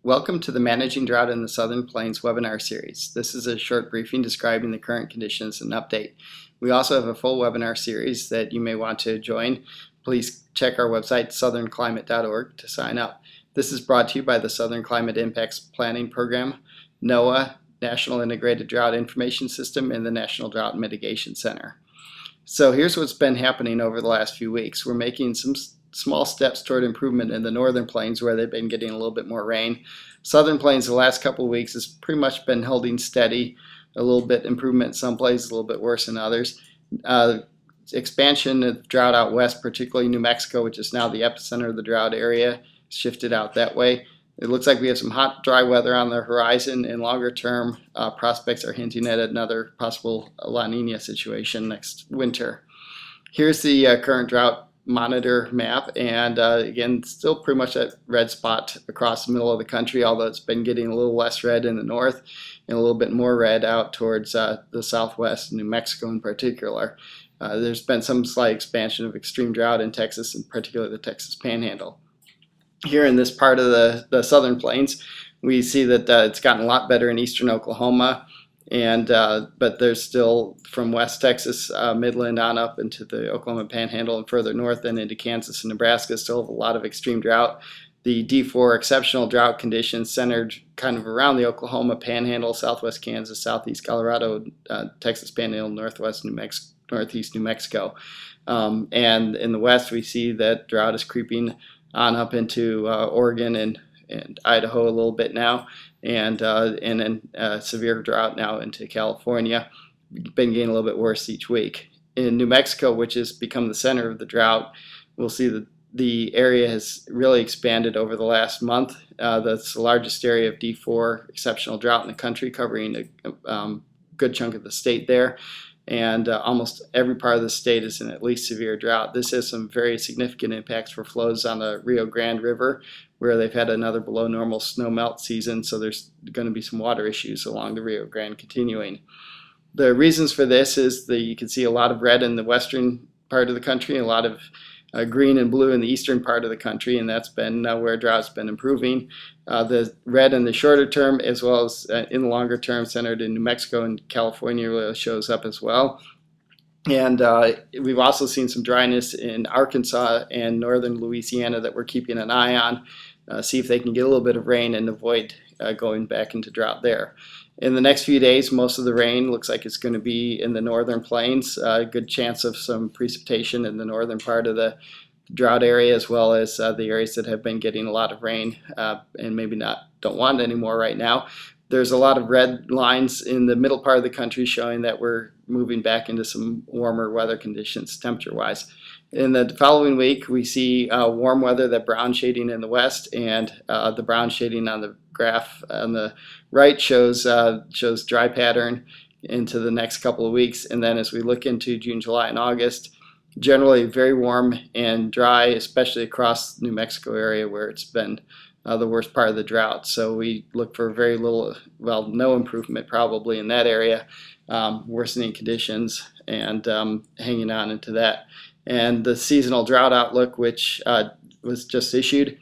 Welcome to the Managing Drought in the Southern Plains webinar series. This is a short briefing describing the current conditions and update. We also have a full webinar series that you may want to join. Please check our website, southernclimate.org, to sign up. This is brought to you by the Southern Climate Impacts Planning Program, NOAA, National Integrated Drought Information System, and the National Drought Mitigation Center. So here's what's been happening over the last few weeks. We're making some small steps toward improvement in the northern plains where they've been getting a little bit more rain. Southern plains the last couple of weeks has pretty much been holding steady, a little bit improvement in some places, a little bit worse in others. Expansion of drought out west, particularly New Mexico, which is now the epicenter of the drought area, shifted out that way. It looks like we have some hot, dry weather on the horizon, and longer term prospects are hinting at another possible La Nina situation next winter. Here's the current drought monitor map, and again, still pretty much that red spot across the middle of the country, although it's been getting a little less red in the north and a little bit more red out towards the southwest, New Mexico in particular. There's been some slight expansion of extreme drought in Texas, in particular the Texas Panhandle. Here in this part of the southern plains, we see that it's gotten a lot better in eastern Oklahoma, and but there's still from West Texas, Midland on up into the Oklahoma Panhandle and further north and into Kansas and Nebraska, still have a lot of extreme drought. The D4 exceptional drought conditions centered kind of around the Oklahoma Panhandle, southwest Kansas, southeast Colorado, Texas Panhandle, northwest New Mexico, northeast New Mexico. And in the west, we see that drought is creeping on up into Oregon and Idaho a little bit now, and then severe drought now into California. Been getting a little bit worse each week. In New Mexico, which has become the center of the drought, we'll see that the area has really expanded over the last month. That's the largest area of D4 exceptional drought in the country, covering a good chunk of the state there. And almost every part of the state is in at least severe drought. This has some very significant impacts for flows on the Rio Grande River, where they've had another below normal snowmelt season, so there's going to be some water issues along the Rio Grande continuing. The reasons for this is that you can see a lot of red in the western part of the country, and a lot of green and blue in the eastern part of the country, and that's been where drought's been improving. The red in the shorter term, as well as in the longer term, centered in New Mexico and California, really shows up as well. And we've also seen some dryness in Arkansas and northern Louisiana that we're keeping an eye on, see if they can get a little bit of rain and avoid going back into drought there. In the next few days, most of the rain looks like it's going to be in the northern plains. A good chance of some precipitation in the northern part of the drought area, as well as the areas that have been getting a lot of rain and maybe don't want it anymore right now. There's a lot of red lines in the middle part of the country showing that we're moving back into some warmer weather conditions temperature-wise. In the following week, we see warm weather, that brown shading in the west, and the brown shading on the graph on the right shows dry pattern into the next couple of weeks. And then as we look into June, July, and August, generally very warm and dry, especially across New Mexico area where it's been the worst part of the drought. So we look for very little, well, no improvement probably in that area, worsening conditions, and hanging on into that. And the seasonal drought outlook, which was just issued,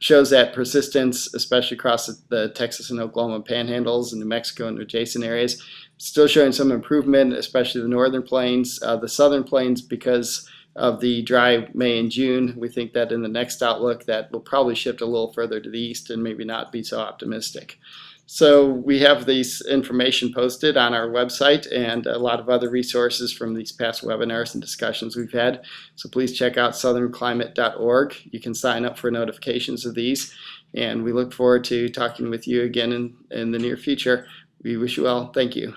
shows that persistence, especially across the Texas and Oklahoma panhandles and New Mexico and adjacent areas, still showing some improvement, especially the northern plains. The southern plains, because of the dry May and June, we think that in the next outlook that will probably shift a little further to the east and maybe not be so optimistic. So we have this information posted on our website and a lot of other resources from these past webinars and discussions we've had. So please check out southernclimate.org. You can sign up for notifications of these, and we look forward to talking with you again in the near future. We wish you well. Thank you.